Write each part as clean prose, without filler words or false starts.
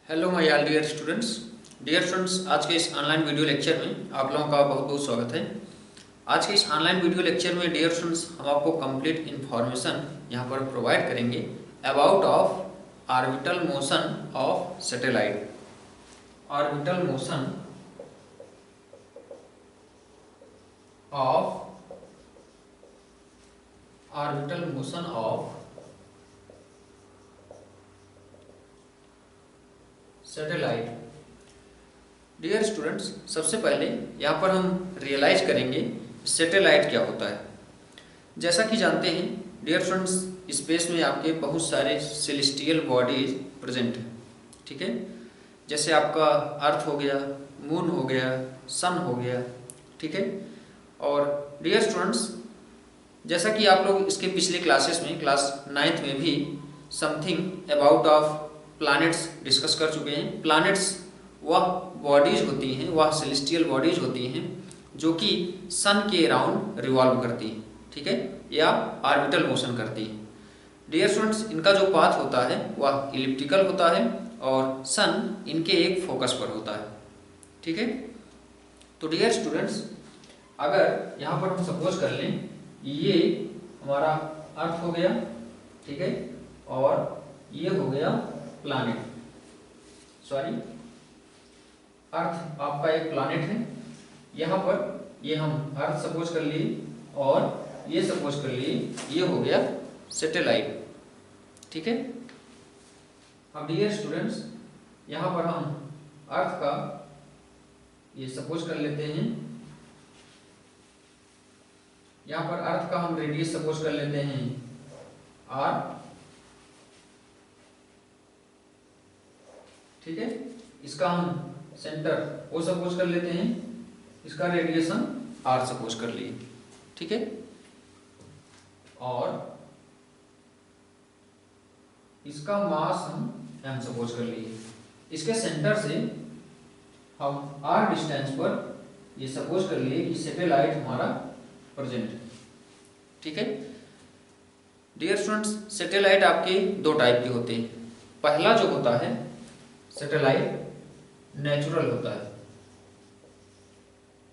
Hello my all dear students, आज के इस ऑनलाइन वीडियो लेक्चर में आप लोगों का बहुत बहुत स्वागत है। आज के इस ऑनलाइन वीडियो लेक्चर में डियर स्टूडेंट्स हम आपको कंप्लीट इन्फॉर्मेशन यहाँ पर प्रोवाइड करेंगे about of orbital motion of satellite. Orbital motion of satellite. Dear students, सबसे पहले यहाँ पर हम रियलाइज करेंगे सैटेलाइट क्या होता है। जैसा कि जानते हैं डियर स्टूडेंट्स, स्पेस में आपके बहुत सारे सेलेस्टियल बॉडीज प्रेजेंट हैं, ठीक है। जैसे आपका अर्थ हो गया, मून हो गया, सन हो गया, ठीक है। और डियर स्टूडेंट्स, जैसा कि आप लोग इसके पिछले क्लासेस में क्लास 9th में भी something about of planets discuss कर चुके हैं। प्लैनेट्स वह बॉडीज होती हैं, वह सेलेस्टियल बॉडीज होती हैं जो कि सन के अराउंड रिवॉल्व करती हैं, ठीक है, या ऑर्बिटल मोशन करती हैं। डियर स्टूडेंट्स, इनका जो पाथ होता है वह इलिप्टिकल होता है और सन इनके एक फोकस पर होता है, ठीक है। तो डियर स्टूडेंट्स, अगर यहाँ पर हम सपोज कर लें ये हमारा अर्थ हो गया, ठीक है, और ये हो गया प्लैनेट, सॉरी अर्थ आपका एक प्लैनेट है। यहाँ पर ये हम अर्थ सपोज कर लिए और ये सपोज कर लिए ये हो गया सैटेलाइट, ठीक है। अब डियर स्टूडेंट्स, यहाँ पर हम अर्थ का ये सपोज कर लेते हैं, यहाँ पर अर्थ का हम रेडियस सपोज कर लेते हैं r, ठीक है। इसका हम सेंटर O सपोज कर लेते हैं, इसका रेडिएशन R सपोज कर लिए, ठीक है। और इसका मास हम M सपोज कर लिए। इसके सेंटर से हम R डिस्टेंस पर ये सपोज कर लिए कि सैटेलाइट हमारा प्रेजेंट है, ठीक है। डियर स्टूडेंट्स, सैटेलाइट आपके दो टाइप के होते हैं। पहला जो होता है सैटेलाइट नेचुरल होता है,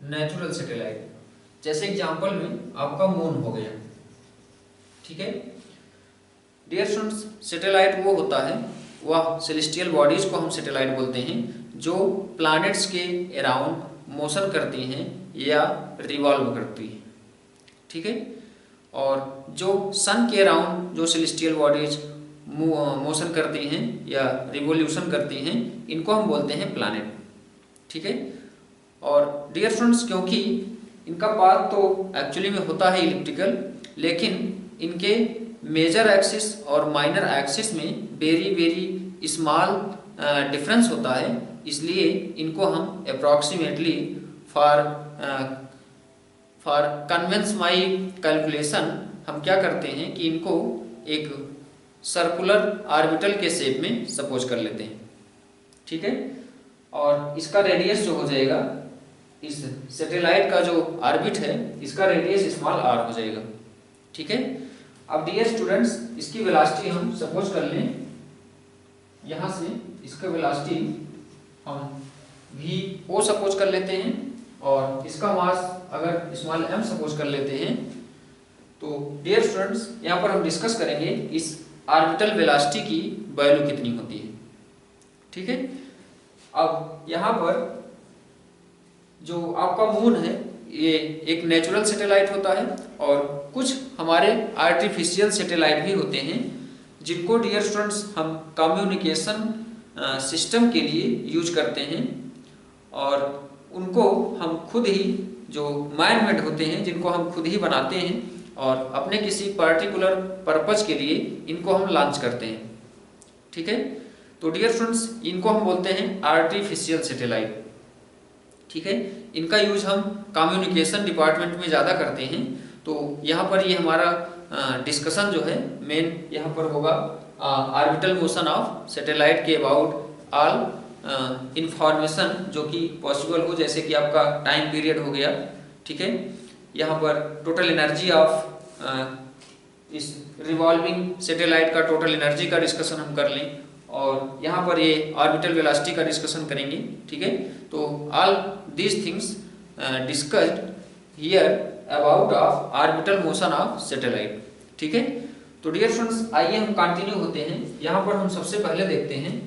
नेचुरल सैटेलाइट। जैसे एग्जांपल में आपका मून हो गया, ठीक है। डियर स्टूडेंट्स, सैटेलाइट वो होता है, वह सेलेस्टियल बॉडीज को हम सैटेलाइट बोलते हैं जो प्लैनेट्स के अराउंड मोशन करती हैं या रिवॉल्व करती हैं, ठीक है। और जो सन के अराउंड जो सेलेस्टियल बॉडीज मोशन करती हैं या रिवोल्यूशन करती हैं, इनको हम बोलते हैं प्लैनेट, ठीक है। और डियर स्टूडेंट्स, क्योंकि इनका पाथ तो एक्चुअली में होता है इलिप्टिकल, लेकिन इनके मेजर एक्सिस और माइनर एक्सिस में वेरी स्मॉल डिफरेंस होता है, इसलिए इनको हम approximately for convenience my calculation हम क्या करते हैं कि इनको एक सर्कुलर ऑर्बिटल के शेप में सपोज कर लेते हैं, ठीक है। और इसका रेडियस जो हो जाएगा, इस सैटेलाइट का जो ऑर्बिट है इसका रेडियस स्मॉल r हो जाएगा, ठीक है। अब डियर स्टूडेंट्स, इसकी वेलोसिटी हम सपोज कर लें, यहाँ से इसका वेलोसिटी हम v o सपोज कर लेते हैं और इसका मास अगर स्मॉल m सपोज कर लेते हैं। तो डियर स्टूडेंट्स, यहाँ पर हम डिस्कस करेंगे इस ऑर्बिटल वेलोसिटी की वैल्यू कितनी होती है, ठीक है। अब यहाँ पर जो आपका मून है ये एक नेचुरल सैटेलाइट होता है और कुछ हमारे आर्टिफिशियल सैटेलाइट भी होते हैं जिनको डियर स्टूडेंट्स हम कम्युनिकेशन सिस्टम के लिए यूज करते हैं, और उनको हम खुद ही, जो मैन मेड होते हैं, जिनको हम खुद ही बनाते हैं और अपने किसी पर्टिकुलर पर्पज के लिए इनको हम लॉन्च करते हैं, ठीक है। तो डियर स्टूडेंट्स, इनको हम बोलते हैं आर्टिफिशियल सैटेलाइट, ठीक है। इनका यूज हम कम्युनिकेशन डिपार्टमेंट में ज़्यादा करते हैं। तो यहाँ पर ये हमारा डिस्कशन जो है मेन यहाँ पर होगा ऑर्बिटल मोशन ऑफ सैटेलाइट के अबाउट ऑल इंफॉर्मेशन जो कि पॉसिबल हो, जैसे कि आपका टाइम पीरियड हो गया, ठीक है। यहाँ पर टोटल एनर्जी ऑफ इस रिवॉल्विंग सैटेलाइट का टोटल एनर्जी का डिस्कशन हम कर लें, और यहाँ पर ये ऑर्बिटल वेलोसिटी का डिस्कशन करेंगे। ठीक है, तो all these things discussed here about of orbital motion of satellite. ठीक है, तो डियर स्टूडेंट्स आइए हम कंटिन्यू होते हैं। यहाँ पर हम सबसे पहले देखते हैं,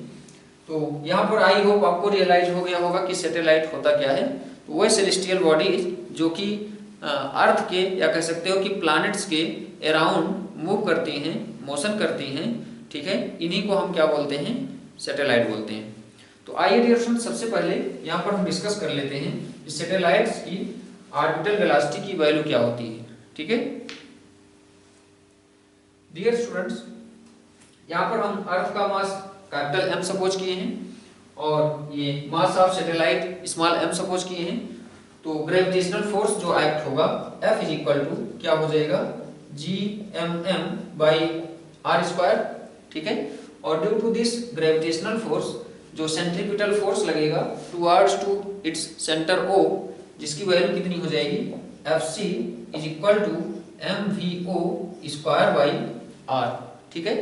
तो यहाँ पर आई होप आपको रियलाइज हो गया होगा कि सैटेलाइट होता क्या है। तो वह सेलेस्टियल बॉडीज जो कि अर्थ के या कह सकते हो कि प्लैनेट्स के अराउंड मूव करती हैं, मोशन करती हैं। ठीक है, इन्हीं को हम क्या बोलते हैं, सैटेलाइट बोलते हैं। तो आइए डियर स्टूडेंट्स सबसे पहले यहाँ पर हम डिस्कस कर लेते हैं कि सैटेलाइट्स की ऑर्बिटल वेलोसिटी की वैल्यू क्या होती है। ठीक है डियर स्टूडेंट्स, यहाँ पर हम अर्थ का मास कैपिटल M सपोज किए हैं और ये mass of satellite small m suppose किए हैं। तो ग्रेविटेशनल फोर्स जो एक्ट होगा F इज इक्वल टू क्या हो जाएगा, Gmm/r²। ठीक है, और due to this gravitational force जो सेंट्रीपिटल फोर्स लगेगा towards to its centre O, जिसकी वैल्यू कितनी हो जाएगी, Fc is equal to mvo²/r। ठीक है,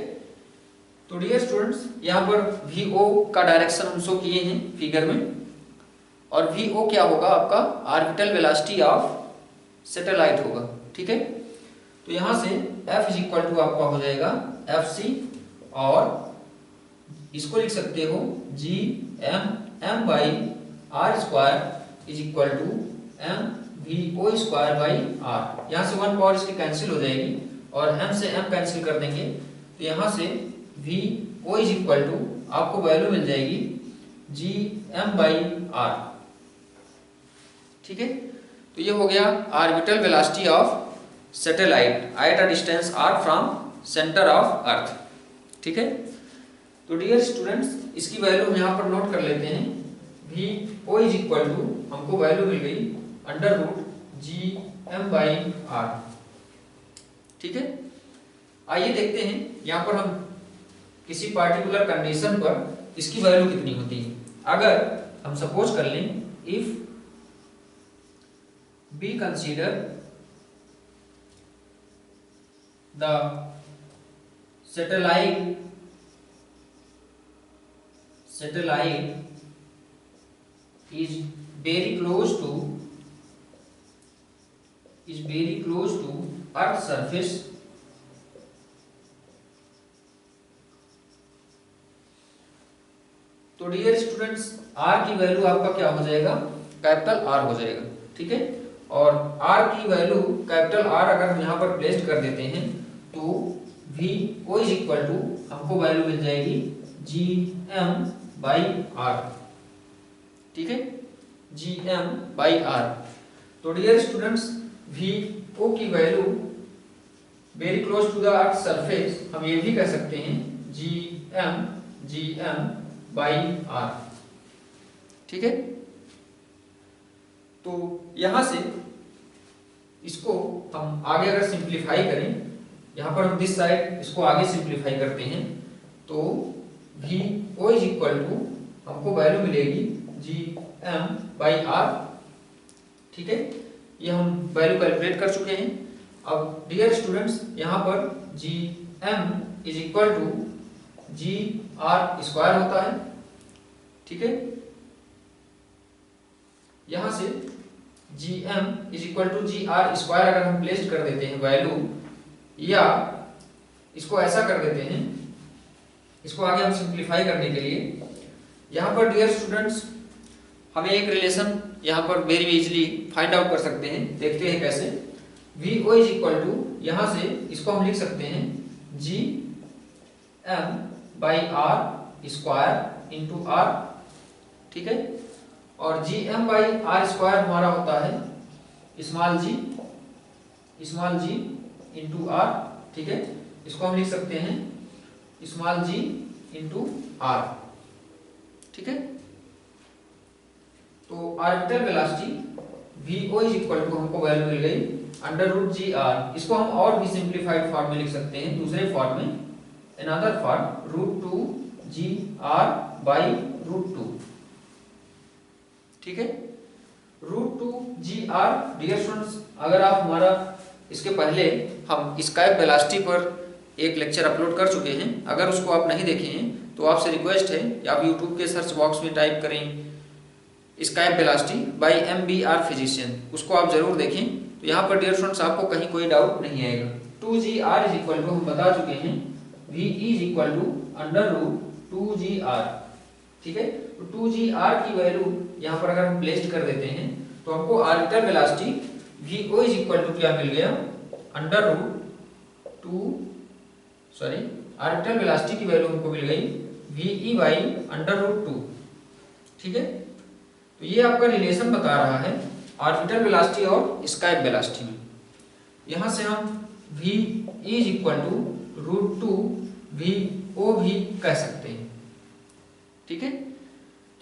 तो डियर स्टूडेंट्स यहाँ पर vo का डायरेक्शन हम शो किए हैं फिगर में, और vo क्या होगा, आपका ऑर्बिटल वेलोसिटी ऑफ सैटेलाइट होगा। ठीक है, तो यहाँ से F इज इक्वल टू आपका हो जाएगा Fc, और इसको लिख सकते हो Gmm/r² is equal to mvo²/r। यहाँ से 1 पावर इसकी कैंसिल हो जाएगी और m से m कैंसिल कर देंगे, तो यहाँ से vo इज इक्वल टू आपको वैल्यू मिल जाएगी Gm/r। ठीक है, तो ये हो गया orbital velocity of satellite at a distance r from centre of earth. ठीक है, तो डियर स्टूडेंट्स इसकी वैल्यू हम यहाँ पर नोट कर लेते हैं। vo इज इक्वल टू हमको वैल्यू मिल गई √Gm/r। ठीक है, आइए देखते हैं यहाँ पर हम किसी पार्टिकुलर कंडीशन पर इसकी वैल्यू कितनी होती है। अगर हम सपोज कर लें, if we consider the satellite is very close to Earth's surface, तो डियर स्टूडेंट्स r की वैल्यू आपका क्या हो जाएगा, कैपिटल R हो जाएगा। ठीक है, और r की वैल्यू कैपिटल R अगर हम यहाँ पर प्लेस कर देते हैं तो vo इज इक्वल टू हमको वैल्यू मिल जाएगी Gm/r। ठीक है, Gm/r। तो डियर स्टूडेंट्स vo की value very close to the earth surface हम ये भी कह सकते हैं Gm/r। ठीक है, तो यहां से इसको हम आगे अगर सिंप्लीफाई करें, यहां पर हम दिस साइड इसको आगे सिंप्लीफाई करते हैं, तो vo इज इक्वल टू हमको वैल्यू मिलेगी Gm/r। ठीक है, ये हम वैल्यू कैलकुलेट कर चुके हैं। अब डियर स्टूडेंट्स यहाँ पर Gm is equal to Gr² होता है। ठीक है, यहां से Gm is equal to Gr² अगर हम प्लेस कर देते हैं वैल्यू, या इसको ऐसा कर देते हैं, इसको आगे हम सिंप्लीफाई करने के लिए यहाँ पर डियर स्टूडेंट्स हमें एक रिलेशन यहाँ पर वेरी इजीली फाइंड आउट कर सकते हैं। देखते हैं कैसे। vo इज इक्वल टू यहाँ से इसको हम लिख सकते हैं Gm/r² इंटू r। ठीक है, और Gm/r² हमारा होता है स्मॉल g इंटू r। ठीक है, इसको हम लिख सकते हैं स्मॉल g इंटू r। ठीक है, तो orbital velocity vo is equal to हमको वैल्यू मिल गई √Gr। इसको हम और भी सिंप्लीफाइड फॉर्म में लिख सकते हैं, दूसरे फॉर्म में, अनदर फॉर्म √2Gr/√2। ठीक है, √2Gr डियर स्टूडेंट्स अगर आप हमारा इसके पहले हम स्काई वेलोसिटी पर एक लेक्चर अपलोड कर चुके हैं, अगर उसको आप नहीं देखे हैं तो आपसे रिक्वेस्ट है कि आप यूट्यूब के सर्च बॉक्स में टाइप करें sky velocity bye MBR physician, उसको आप जरूर देखें। तो यहाँ पर डियर स्टूडेंट्स आपको कहीं कोई डाउट नहीं आएगा। 2gr इज इक्वल टू, हम बता चुके हैं, v is equal to under root 2gr। ठीक है, तो 2gr की वैल्यू यहाँ पर अगर हम प्लेस कर देते हैं तो हमको orbital velocity vo is equal to क्या मिल गया, under root 2, sorry orbital velocity की वैल्यू हमको मिल गई ve बाई अंडर रूट 2। ठीक है, तो ये आपका रिलेशन बता रहा है ऑर्बिटल वेलोसिटी और स्काई वेलोसिटी में। यहाँ से हम v is equal to root 2 vo भी कह सकते हैं। ठीक है,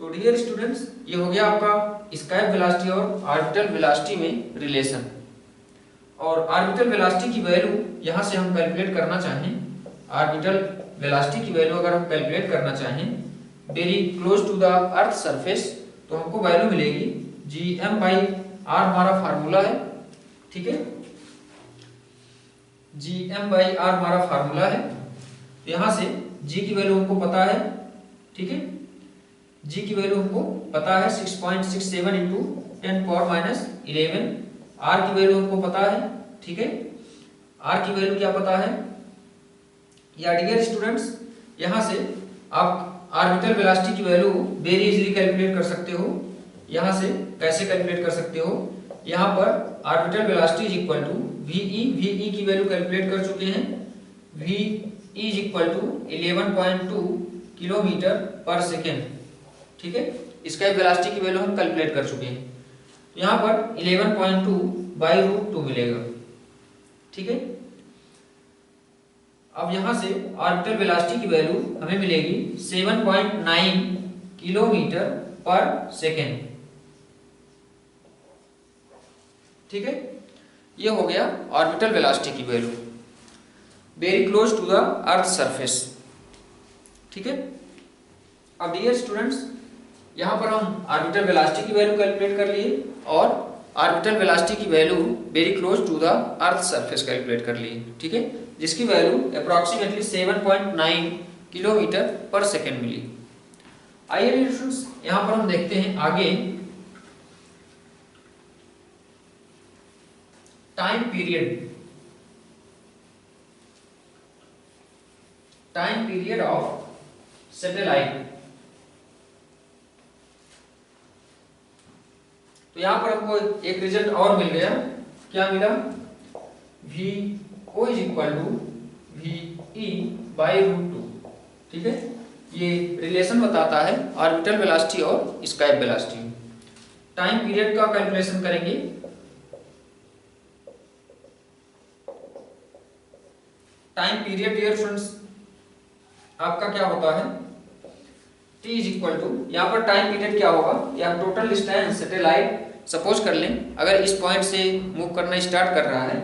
तो डियर स्टूडेंट्स ये हो गया आपका स्काई वेलोसिटी और ऑर्बिटल वेलोसिटी में रिलेशन। और ऑर्बिटल वेलोसिटी की वैल्यू यहाँ से हम कैलकुलेट करना चाहें, ऑर्बिटल वेलोसिटी की वैल्यू अगर हम कैलकुलेट करना चाहें very close to the earth surface, तो हमको वैल्यू मिलेगी gm बाई r, हमारा फार्मूला है। ठीक है, gm बाई r हमारा फार्मूला है। यहाँ से g की वैल्यू हमको पता है। ठीक है, g की वैल्यू हमको पता है 6.67 इंटू 10 पावर माइनस 11। r की वैल्यू हमको पता है। ठीक है, r की वैल्यू क्या पता है, या डियर स्टूडेंट्स यहाँ से आप ऑर्बिटल वेलोसिटी की वैल्यू वेरी इजीली कैलकुलेट कर सकते हो। यहाँ से कैसे कैलकुलेट कर सकते हो, यहाँ पर orbital velocity is equal to ve की वैल्यू कैलकुलेट कर चुके हैं, v is equal to 11.2 kilometre per second. ठीक है, इसका वेलोसिटी की वैल्यू हम कैलकुलेट कर चुके हैं। यहाँ पर 11.2 बाई रूट 2 मिलेगा। ठीक है, अब यहाँ से ऑर्बिटल वेलोसिटी की वैल्यू हमें मिलेगी 7.9 किलोमीटर पर सेकेंड। ठीक है, ये हो गया ऑर्बिटल वेलोसिटी की value very close to the earth surface. ठीक है, अब डियर स्टूडेंट्स यहाँ पर हम ऑर्बिटल वेलोसिटी की वैल्यू कैलकुलेट कर लिए और ऑर्बिटल वेलोसिटी की value very close to the earth surface calculate कर लिए। ठीक है, जिसकी वैल्यू अप्रॉक्सीमेटली 7.9 किलोमीटर पर सेकेंड मिली। आइए स्टूडेंट्स यहाँ पर हम देखते हैं आगे टाइम पीरियड ऑफ सैटेलाइट। तो यहाँ पर हमको एक रिजल्ट और मिल गया, क्या मिला, vo is equal to ve by root 2। ठीक है, ये रिलेशन बताता है ऑर्बिटल वेलोसिटी और स्काई वेलोसिटी। टाइम पीरियड का कैलकुलेशन करेंगे। टाइम पीरियड डियर स्टूडेंट्स आपका क्या होता है, t इज इक्वल टू, यहाँ पर टाइम पीरियड क्या होगा, या टोटल डिस्टेंस सैटेलाइट सपोज कर लें अगर इस पॉइंट से मूव करना स्टार्ट कर रहा है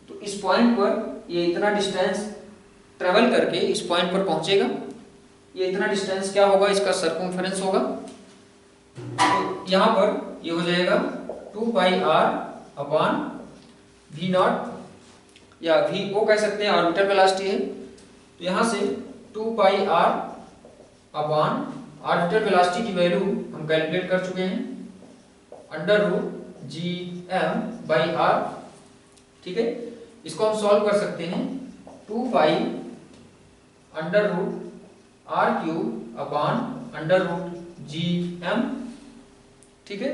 तो इस पॉइंट पर ये इतना डिस्टेंस ट्रेवल करके इस पॉइंट पर पहुंचेगा। ये इतना डिस्टेंस क्या होगा, इसका सर्कमफेरेंस होगा। तो यहाँ पर ये हो जाएगा 2 pi r upon v not, या vo कह सकते हैं, ऑर्बिटल वेलोसिटी है। तो यहाँ से 2 pi r upon orbital velocity की वैल्यू हम कैलकुलेट कर चुके हैं, under root gm by r। ठीक है, इसको हम सॉल्व कर सकते हैं, 2 pi under root r cube upon under root gm। ठीक है,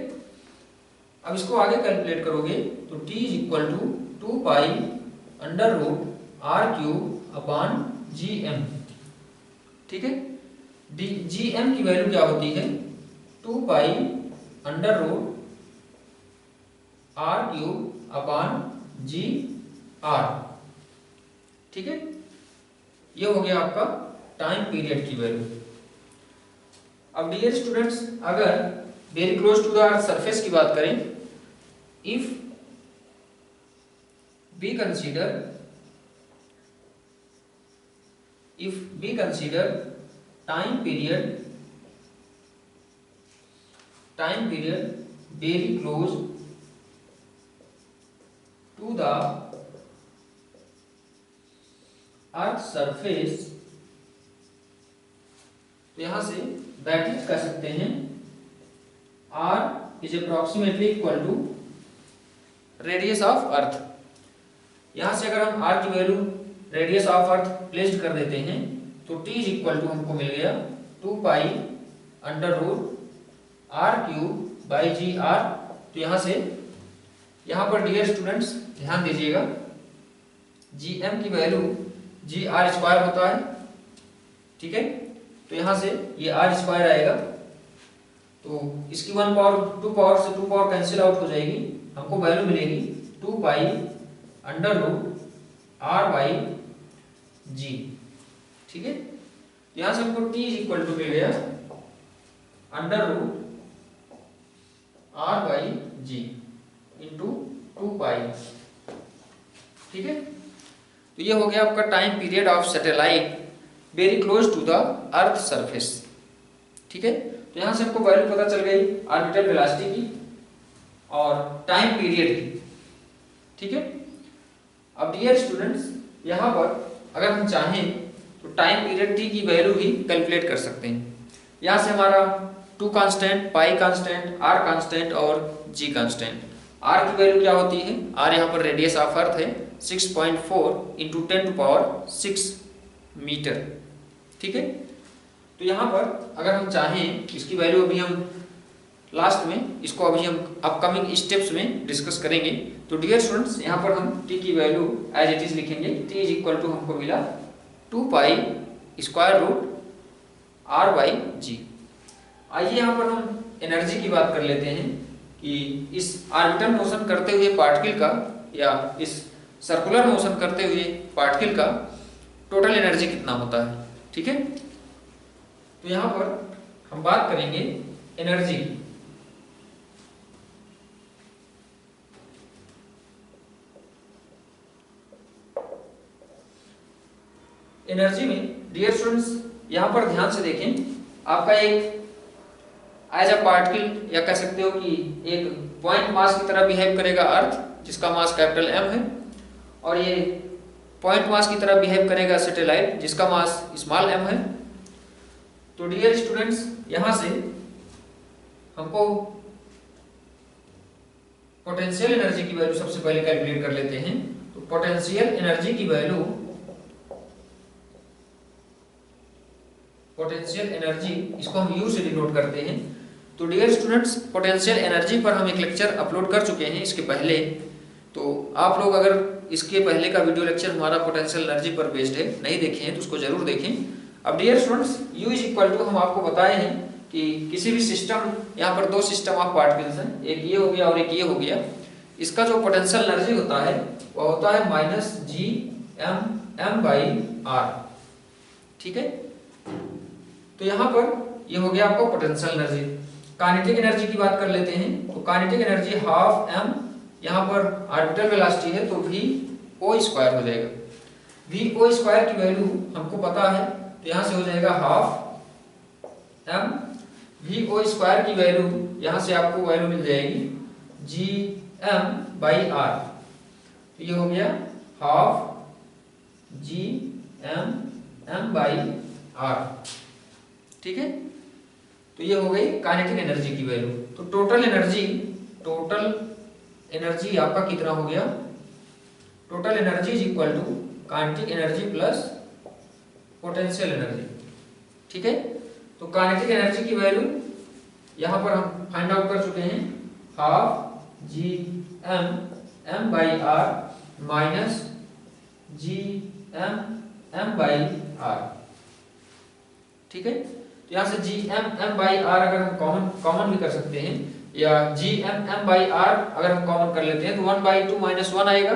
अब इसको आगे कैलकुलेट करोगे तो t is equal to 2 pi under root r cube upon gm। ठीक है, gm की वैल्यू क्या होती है, 2 pi under root r cube upon gr। ठीक है, ये हो गया आपका टाइम पीरियड की वैल्यू। अब डियर स्टूडेंट्स अगर very close to the earth surface की बात करें, if we consider time period very close to the earth surface, तो यहाँ से दैट इज कह सकते हैं r is approximately equal to radius of earth. यहाँ से अगर हम r की value radius of earth placed कर देते हैं तो t इज इक्वल टू हमको मिल गया 2 pi under root r cube by G R. तो यहाँ से यहाँ पर डियर स्टूडेंट्स ध्यान दीजिएगा, जी एम की वैल्यू जी आर स्क्वायर होता है, ठीक है। तो यहाँ से ये आर स्क्वायर आएगा, तो इसकी 1 पावर 2 पावर से 2 पावर कैंसिल आउट हो जाएगी, हमको वैल्यू मिलेगी 2 pi under root R by G, ठीक है। तो यहाँ से हमको टी इज इक्वल टू मिल गया under root R by G into 2 pi, ठीक है। तो ये हो गया आपका time period of satellite very close to the earth surface, ठीक है। तो यहाँ से हमको वैल्यू पता चल गई ऑर्बिटल वेलोसिटी की और टाइम पीरियड की, ठीक है। अब डियर स्टूडेंट्स यहाँ पर अगर हम चाहें तो टाइम पीरियड टी की वैल्यू भी कैलकुलेट कर सकते हैं। यहाँ से हमारा 2 constant, pi constant, R constant और जी कांस्टेंट। आर की वैल्यू क्या होती है, आर यहाँ पर रेडियस ऑफ अर्थ है 6.4 इंटू 10⁶ मीटर, ठीक है। तो यहाँ पर अगर हम चाहें इसकी वैल्यू अभी हम लास्ट में इसको अभी हम अपकमिंग स्टेप्स में डिस्कस करेंगे। तो डियर स्टूडेंट्स यहाँ पर हम टी की वैल्यू एज इट इज लिखेंगे, टी इज इक्वल टू हमको मिला 2 pi square root R by G. आइए यहाँ पर हम एनर्जी की बात कर लेते हैं कि इस ऑर्बिटल मोशन करते हुए पार्टिकल का या इस सर्कुलर मोशन करते हुए पार्टिकल का टोटल एनर्जी कितना होता है, ठीक है। तो यहाँ पर हम बात करेंगे एनर्जी की। एनर्जी में डियर स्टूडेंट्स यहाँ पर ध्यान से देखें, आपका एक एज अ पार्टिकल या कह सकते हो कि एक पॉइंट मास की तरह बिहेव करेगा अर्थ, जिसका मास कैपिटल एम है, और ये पॉइंट मास की तरह बिहेव करेगा सैटेलाइट, जिसका मास स्मॉल एम है। तो डियर स्टूडेंट्स यहाँ से हमको पोटेंशियल एनर्जी की वैल्यू सबसे पहले कैलकुलेट कर लेते हैं। तो पोटेंशियल एनर्जी की वैल्यू, पोटेंशियल एनर्जी इसको हम यू से डिनोट करते हैं। तो डियर स्टूडेंट्स पोटेंशियल एनर्जी पर हम एक लेक्चर अपलोड कर चुके हैं इसके पहले, तो आप लोग अगर इसके पहले का वीडियो लेक्चर हमारा पोटेंशियल एनर्जी पर बेस्ड है नहीं देखे हैं तो उसको जरूर देखें। अब dear students U is equal to हम आपको बताए हैं कि किसी भी सिस्टम, यहाँ पर 2 सिस्टम ऑफ पार्टिकल्स हैं, एक ये हो गया और एक ये हो गया, इसका जो पोटेंशियल एनर्जी होता है वो होता है minus G M by R, ठीक है। तो यहाँ पर ये हो गया आपको पोटेंशियल एनर्जी। काइनेटिक एनर्जी की बात कर लेते हैं। तो काइनेटिक एनर्जी हाफ एम, यहाँ पर ऑर्बिटल वेलोसिटी है तो वी ओ स्क्वायर हो जाएगा। वी ओ स्क्वायर की वैल्यू हमको पता है, तो यहाँ से हो जाएगा half M V O square की वैल्यू, यहाँ से आपको वैल्यू मिल जाएगी जी एम बाई आर। तो ये हो गया half G M by R, ठीक है। तो ये हो गई काइनेटिक एनर्जी की वैल्यू। तो टोटल एनर्जी आपका कितना हो गया, total energy is equal to kinetic energy plus potential energy, ठीक है। तो काइनेटिक एनर्जी की वैल्यू यहाँ पर हम फाइंड आउट कर चुके हैं, half G M by R minus G M by R, ठीक है। तो यहाँ से जी एम बाई आर अगर हम कॉमन भी कर सकते हैं, या जी एम बाई आर अगर हम कॉमन कर लेते हैं तो 1/2 माइनस 1 आएगा।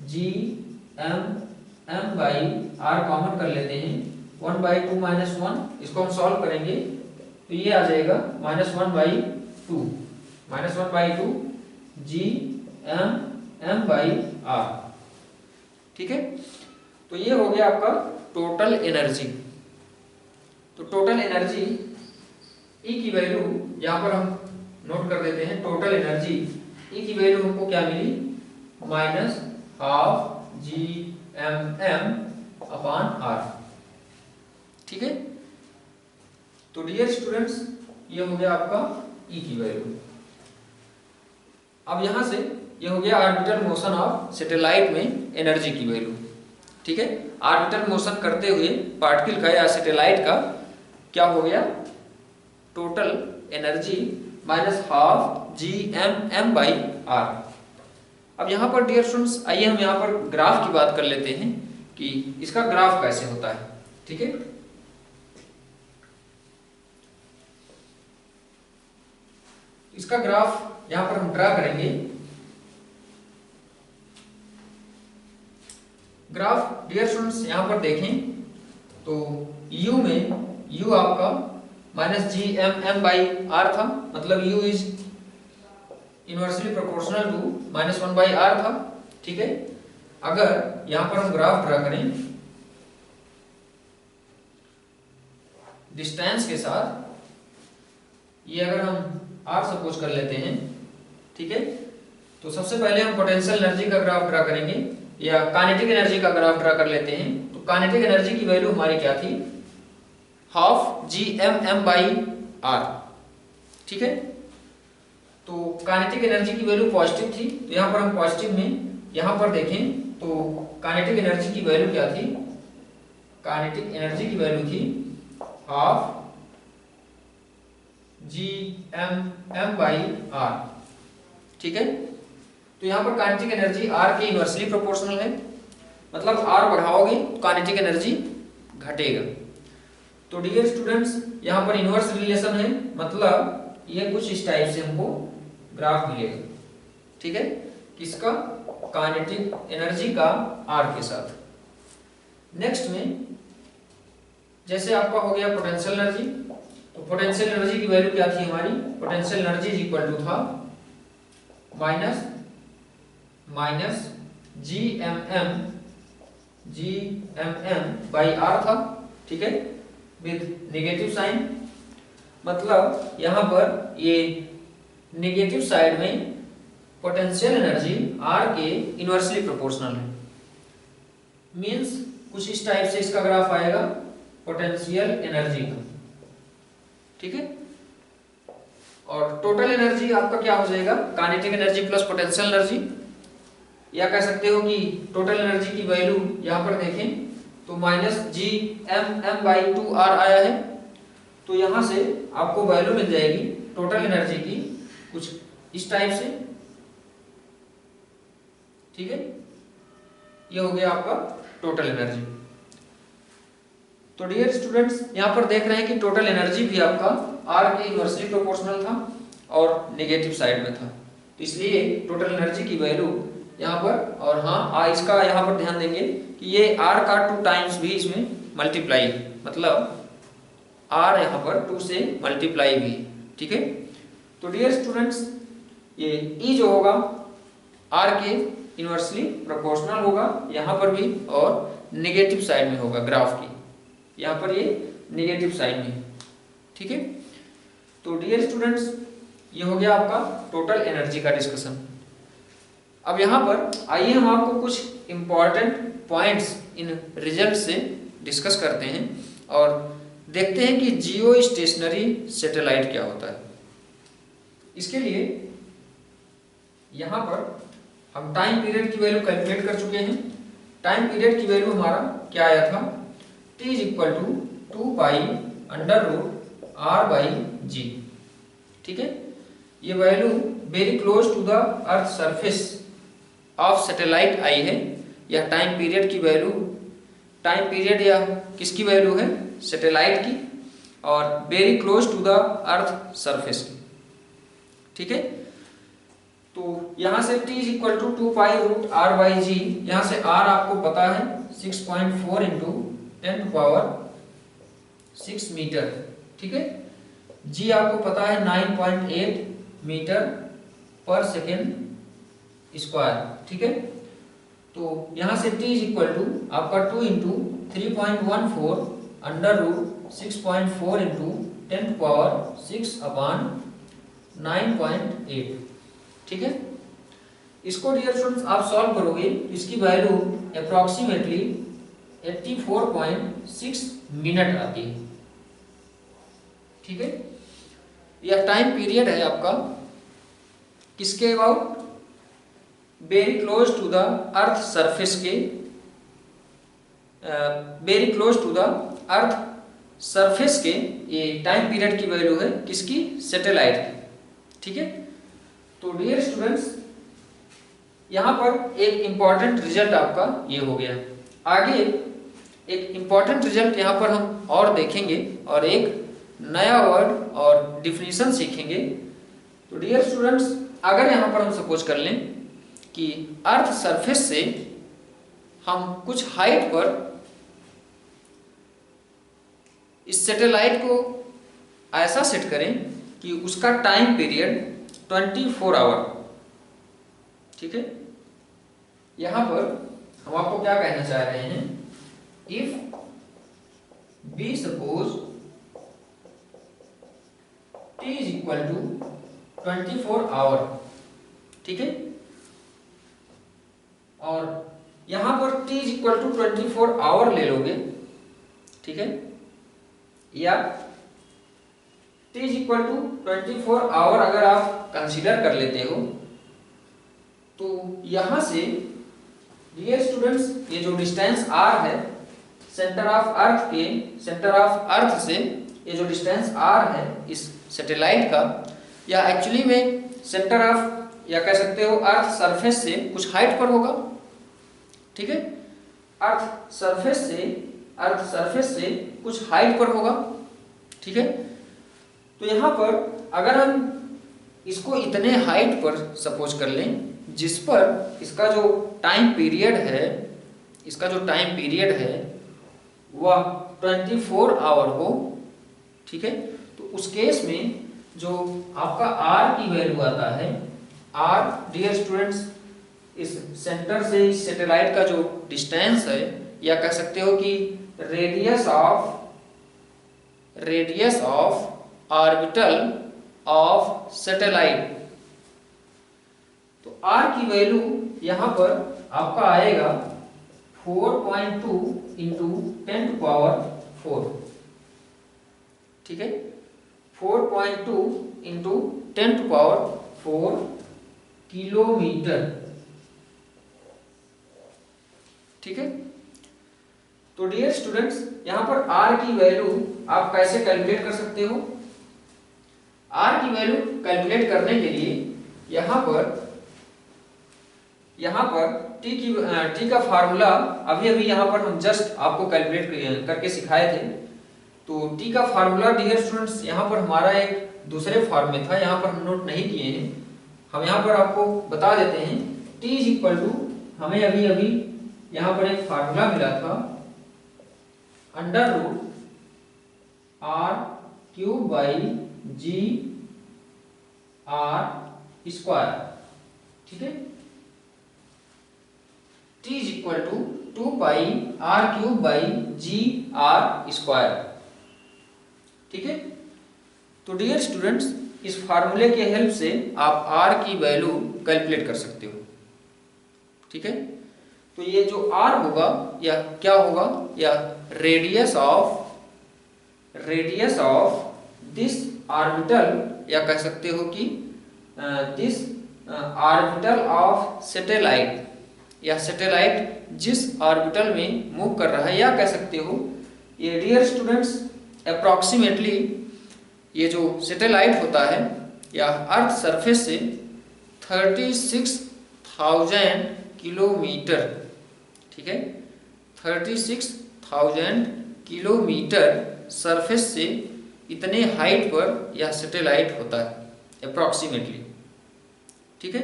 G M by R common कर लेते हैं, 1/2 माइनस 1, इसको हम सॉल्व करेंगे तो ये आ जाएगा -1/2, -1/2 जी एम बाई आर, ठीक है। तो ये हो गया आपका टोटल एनर्जी। तो टोटल एनर्जी ई की वैल्यू यहाँ पर हम नोट कर देते हैं। टोटल एनर्जी ई की वैल्यू हमको क्या मिली, minus half G M upon R, ठीक है। तो डियर स्टूडेंट्स, ये हो गया आपका ई की वैल्यू। अब यहां से ये हो गया ऑर्बिटल मोशन ऑफ सैटेलाइट में एनर्जी की वैल्यू। ठीक है, ऑर्बिटल मोशन करते हुए पार्टिकल का या सैटेलाइट का क्या हो गया, total energy minus half G M M by R. अब यहाँ पर डियर स्टूडेंट्स, आइए हम यहाँ पर ग्राफ की बात कर लेते हैं कि इसका ग्राफ कैसे होता है। ठीक है, इसका ग्राफ यहाँ पर हम ड्रा करेंगे। ग्राफ डियर स्टूडेंट्स यहाँ पर देखें तो u में u आपका minus G M M by R था, मतलब u is inversely proportional to minus one by R था। ठीक है, अगर यहाँ पर हम ग्राफ ड्रा करें डिस्टेंस के साथ, ये अगर हम r सपोज कर लेते हैं, ठीक है, तो सबसे पहले हम पोटेंशियल एनर्जी का ग्राफ ड्रा करेंगे या काइनेटिक एनर्जी का ग्राफ ड्रा कर लेते हैं। तो काइनेटिक एनर्जी की वैल्यू हमारी क्या थी, half G M M by R. ठीक है, तो काइनेटिक एनर्जी की वैल्यू पॉजिटिव थी, तो यहाँ पर हम पॉजिटिव में यहाँ पर देखें तो काइनेटिक एनर्जी की वैल्यू क्या थी, काइनेटिक एनर्जी की वैल्यू थी half G M M by R. ठीक है, तो यहाँ पर काइनेटिक एनर्जी आर के इनवर्सली प्रोपोर्शनल है, मतलब आर बढ़ाओगे तो काइनेटिक एनर्जी घटेगा। तो डियर स्टूडेंट्स, यहाँ पर इनवर्स रिलेशन है, मतलब ये कुछ इस टाइप से हमको ग्राफ मिलेगा। ठीक है, किसका, काइनेटिक एनर्जी का आर के साथ। नेक्स्ट में जैसे आपका हो गया पोटेंशियल एनर्जी, तो पोटेंशियल एनर्जी की वैल्यू क्या थी हमारी, potential energy is equal to था minus G M M by R था। ठीक है, विद नेगेटिव साइन, मतलब यहां पर ये नेगेटिव साइड में पोटेंशियल एनर्जी आर के इनवर्सली प्रोपोर्शनल है। मींस कुछ इस टाइप से इसका ग्राफ आएगा पोटेंशियल एनर्जी का। ठीक है, और टोटल एनर्जी आपका क्या हो जाएगा, kinetic energy plus potential energy, या कह सकते हो कि टोटल एनर्जी की वैल्यू यहां पर देखें तो minus G M M by two R आया है, तो यहां से आपको वैल्यू मिल जाएगी टोटल एनर्जी की कुछ इस टाइप से। ठीक है, ये हो गया आपका टोटल एनर्जी। तो डियर स्टूडेंट्स, यहां पर देख रहे हैं कि टोटल एनर्जी भी आपका आर के इनवर्सली प्रोपोर्शनल था और नेगेटिव साइड में था, तो इसलिए टोटल एनर्जी की वैल्यू यहाँ पर, और हाँ इसका यहाँ पर ध्यान देंगे कि ये आर का 2 टाइम्स भी इसमें मल्टीप्लाई है, मतलब आर यहाँ पर 2 से मल्टीप्लाई भी है। ठीक है, तो डियर स्टूडेंट्स, ये ई जो होगा आर के इनवर्सली प्रोपोर्शनल होगा यहाँ पर भी, और नेगेटिव साइड में होगा ग्राफ की, यहाँ पर ये नेगेटिव साइड में। ठीक है, तो डियर स्टूडेंट्स, ये हो गया आपका टोटल एनर्जी का डिस्कशन। अब यहाँ पर आइए हम आपको कुछ इंपॉर्टेंट पॉइंट्स इन रिजल्ट से डिस्कस करते हैं और देखते हैं कि जियो स्टेशनरी सैटेलाइट क्या होता है। इसके लिए यहाँ पर हम टाइम पीरियड की वैल्यू कैलकुलेट कर चुके हैं। टाइम पीरियड की वैल्यू हमारा क्या आया था, t is equal to 2 pi under root r by G. ठीक है, ये value very close to the earth surface of satellite आई है, या टाइम पीरियड की वैल्यू, टाइम पीरियड या किसकी वैल्यू है, सैटेलाइट की, और very close to the earth surface की। ठीक है, तो यहां से t is equal to 2 pi root r by G, यहां से r आपको पता है 6.4 इंटू 10 पावर 6 मीटर। ठीक है, g आपको पता है 9.8 मीटर पर सेकेंड स्क्वायर। ठीक है, तो यहां से t इज इक्वल टू आपका 2 into 3.14 under root 6.4 into 10 power 6 upon 9.8। ठीक है, इसको डियर स्टूडेंट्स आप सॉल्व करोगे तो इसकी वैल्यू अप्रॉक्सीमेटली 84.6 मिनट आती है। ठीक है। यह टाइम पीरियड है आपका किसके about, very close to the earth surface के, very close to the earth surface के, ये टाइम पीरियड की वैल्यू है किसकी, सैटेलाइट की। ठीक है। तो डियर स्टूडेंट्स यहाँ पर एक इंपॉर्टेंट रिजल्ट आपका ये हो गया। आगे एक इंपॉर्टेंट रिजल्ट यहाँ पर हम और देखेंगे और एक नया वर्ड और डिफिनीशन सीखेंगे। तो डियर स्टूडेंट्स अगर यहाँ पर हम सपोज कर लें कि अर्थ सरफेस से हम कुछ हाइट पर इस सैटेलाइट को ऐसा सेट करें कि उसका टाइम पीरियड 24 आवर, ठीक है। यहां पर हम आपको क्या कहना चाह रहे हैं, if we suppose T is equal to 24 hour, ठीक है। और यहां पर T is equal to 24 hour ले लोगे, ठीक है, या T is equal to 24 hour अगर आप कंसीडर कर लेते हो, तो यहां से डियर स्टूडेंट्स ये जो डिस्टेंस r है सेंटर ऑफ अर्थ के, सेंटर ऑफ अर्थ से ये जो डिस्टेंस r है इस सैटेलाइट का, या एक्चुअली में सेंटर ऑफ, या कह सकते हो अर्थ सरफेस से कुछ हाइट पर होगा, ठीक है। अर्थ सरफेस से कुछ हाइट पर होगा, ठीक है। तो यहाँ पर अगर हम इसको इतने हाइट पर सपोज कर लें जिस पर इसका जो टाइम पीरियड है वह 24 आवर हो, ठीक है। तो उस केस में जो आपका r की वैल्यू आता है, r डियर स्टूडेंट्स इस सेंटर से इस सैटेलाइट का जो डिस्टेंस है, या कह सकते हो कि radius of orbital of satellite, तो r की वैल्यू यहां पर आपका आएगा 4.2 इंटू 10 टू पावर 4, ठीक है। 4.2 इंटू 10 टू पावर 4 किलोमीटर, ठीक है। तो डियर स्टूडेंट्स यहां पर r की वैल्यू आप कैसे कैलकुलेट कर सकते हो, r की वैल्यू कैलकुलेट करने के लिए यहां पर t का फार्मूला अभी यहां पर हम जस्ट आपको कैलकुलेट करके सिखाए थे। तो t का फार्मूला डियर स्टूडेंट्स यहां पर हमारा एक दूसरे फॉर्म में था, यहां पर हम नोट नहीं किए हैं, हम यहां पर आपको बता देते हैं। t इज इक्वल टू, हमें अभी यहां पर एक फार्मूला मिला था, under root r cube by g r square, ठीक है। t is equal to 2 pi r cube by g r square, ठीक है। तो डियर स्टूडेंट्स इस फार्मूले के हेल्प से आप r की वैल्यू कैलकुलेट कर सकते हो, ठीक है। तो ये जो r होगा या क्या होगा, या रेडियस ऑफ दिस ऑर्बिटल, या कह सकते हो कि दिस ऑर्बिटल ऑफ सैटेलाइट, या सैटेलाइट जिस ऑर्बिटल में मूव कर रहा है, या कह सकते हो ये डियर स्टूडेंट्स अप्रॉक्सीमेटली ये जो सैटेलाइट होता है या अर्थ सरफेस से 36,000 किलोमीटर, ठीक है, 36,000 किलोमीटर सरफेस से इतने हाइट पर यह सैटेलाइट होता है अप्रॉक्सीमेटली, ठीक है।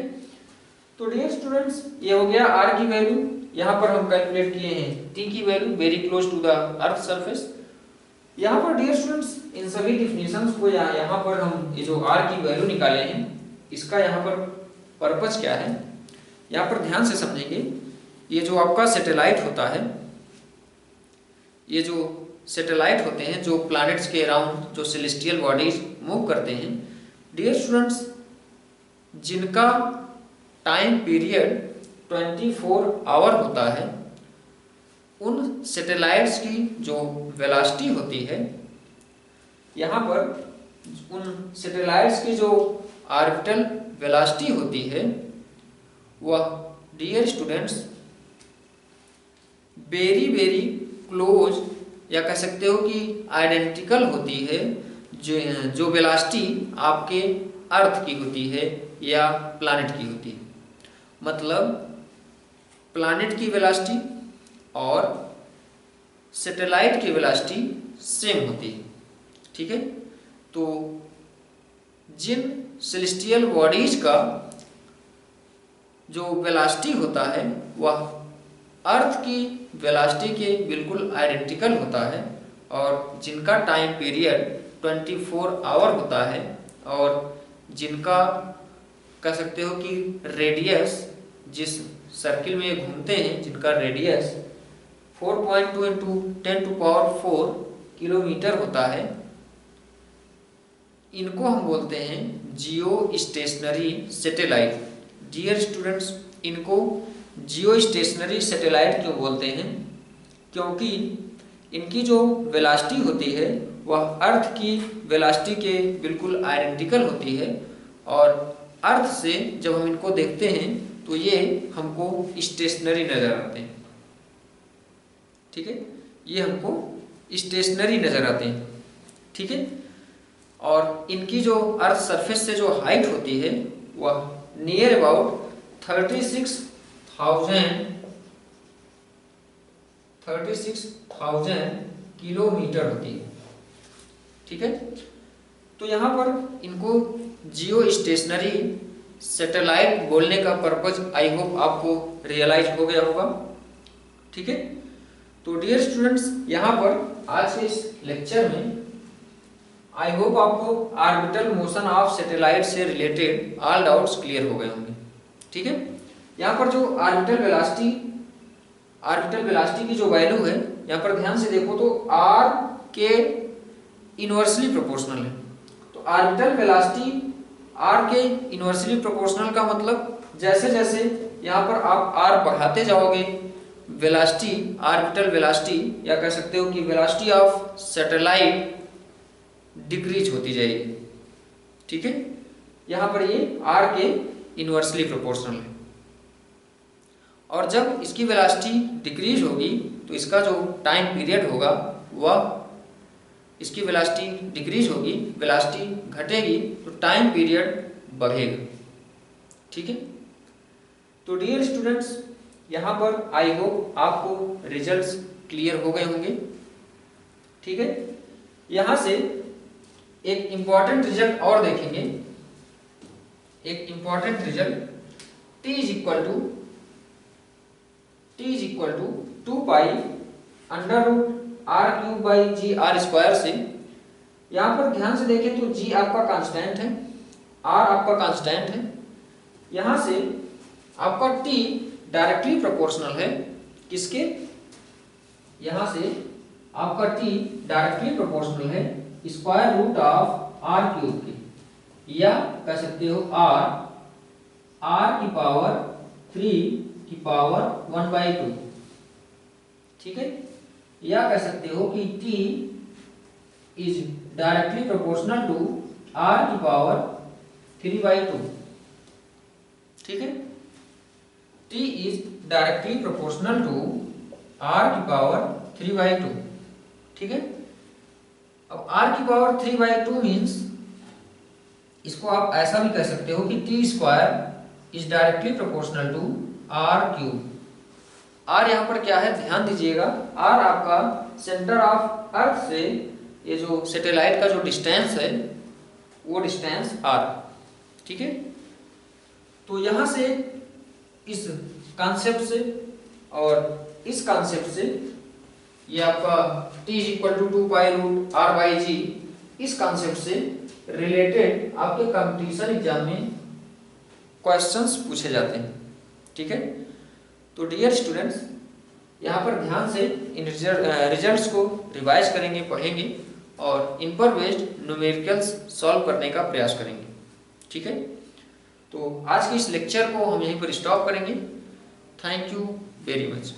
तो डियर स्टूडेंट्स ये हो गया r की वैल्यू, यहाँ पर हम कैलकुलेट किए हैं t की value very close to the earth surface. यहाँ पर डियर स्टूडेंट्स इन सभी डिफिनेशंस को यहाँ पर हम ये जो r की वैल्यू निकाले हैं, इसका यहाँ पर पर्पस क्या है, यहाँ पर ध्यान से समझेंगे। ये जो आपका सैटेलाइट होता है, ये जो सैटेलाइट होते हैं जो प्लैनेट्स के अराउंड जो सेलेस्टियल बॉडीज मूव करते हैं, डियर स्टूडेंट्स जिनका टाइम पीरियड 24 आवर होता है, उन सैटेलाइट्स की जो वेलोसिटी होती है यहाँ पर उन सैटेलाइट्स की जो ऑर्बिटल वेलोसिटी होती है वह dear students very very close या कह सकते हो कि आइडेंटिकल होती है जो वेलोसिटी आपके अर्थ की होती है या प्लैनेट की होती है। मतलब प्लैनेट की वेलोसिटी और सैटेलाइट की वेलोसिटी सेम होती है। ठीक है, तो जिन सेलेस्टियल बॉडीज का जो वेलोसिटी होता है वह अर्थ की वेलोसिटी के बिल्कुल आइडेंटिकल होता है और जिनका टाइम पीरियड 24 आवर होता है और जिनका कह सकते हो कि रेडियस जिस सर्किल में घूमते हैं जिनका रेडियस 4.2 इंटू 10⁴ किलोमीटर होता है, इनको हम बोलते हैं geostationary satellite. Dear students, इनको जियो स्टेशनरी सैटेलाइट क्यों बोलते हैं? क्योंकि इनकी जो वेलोसिटी होती है वह अर्थ की वेलोसिटी के बिल्कुल आइडेंटिकल होती है और अर्थ से जब हम इनको देखते हैं तो ये हमको स्टेशनरी नज़र आते हैं। ठीक है, ये हमको स्टेशनरी नज़र आते हैं। ठीक है, और इनकी जो अर्थ सरफेस से जो हाइट होती है वह नियर अबाउट 36,000 किलोमीटर होती है। ठीक है, तो यहाँ पर इनको जियो स्टेशनरी सैटेलाइट बोलने का पर्पज आई होप आपको रियलाइज हो गया होगा। ठीक है, तो डियर स्टूडेंट्स, यहाँ पर आज के इस लेक्चर में आई होप आपको ऑर्बिटल मोशन ऑफ सैटेलाइट से रिलेटेड ऑल डाउट्स क्लियर हो गए होंगे। ठीक है, यहाँ पर जो ऑर्बिटल वेलोसिटी की जो वैल्यू है यहाँ पर ध्यान से देखो तो आर के इनवर्सली प्रोपोर्शनल है। तो ऑर्बिटल वेलोसिटी आर के इनवर्सली प्रोपोर्शनल का मतलब जैसे जैसे यहाँ पर आप आर बढ़ाते जाओगे वेलोसिटी ऑर्बिटल वेलोसिटी या कह सकते हो कि वेलोसिटी ऑफ सैटेलाइट डिक्रीज होती जाएगी। ठीक है, यहाँ पर ये आर के इनवर्सली प्रोपोर्शनल है और जब इसकी वेलोसिटी डिक्रीज होगी तो इसका जो टाइम पीरियड होगा वह इसकी वेलोसिटी डिक्रीज होगी, वेलोसिटी घटेगी तो टाइम पीरियड बढ़ेगा। ठीक है, तो डियर स्टूडेंट्स, यहाँ पर आई होप आपको रिजल्ट्स क्लियर हो गए होंगे। ठीक है, यहाँ से एक इंपॉर्टेंट रिजल्ट और देखेंगे। एक important result t is equal to 2 pi √r³ से। यहाँ पर ध्यान से देखें तो g आपका कांस्टेंट है, r आपका कांस्टेंट है। यहाँ से आपका t डायरेक्टली प्रोपोर्शनल है किसके? यहाँ से आपका t डायरेक्टली प्रोपोर्शनल है स्क्वायर रूट ऑफ r³ के, या कह सकते हो r⁴ ठीक है, या कह सकते हो कि t is directly proportional to r⁴. ठीक है, t is directly proportional to r⁴. ठीक है, अब r⁴ मीन्स इसको आप ऐसा भी कह सकते हो कि t² is directly proportional to r³. r यहाँ पर क्या है ध्यान दीजिएगा, r आपका सेंटर ऑफ अर्थ से ये जो सैटेलाइट का जो डिस्टेंस है वो डिस्टेंस r. ठीक है, तो यहाँ से इस कॉन्सेप्ट से और इस कॉन्सेप्ट से ये आपका t is 2 pi root r/g इस कॉन्सेप्ट से रिलेटेड आपके कंपटीशन एग्जाम में क्वेश्चंस पूछे जाते हैं। ठीक है, तो डियर स्टूडेंट्स, यहाँ पर ध्यान से इन रिजल्ट्स को रिवाइज करेंगे, पढ़ेंगे और इन पर बेस्ड न्यूमेरिकल्स सॉल्व करने का प्रयास करेंगे। ठीक है, तो आज के इस लेक्चर को हम यहीं पर स्टॉप करेंगे। Thank you very much.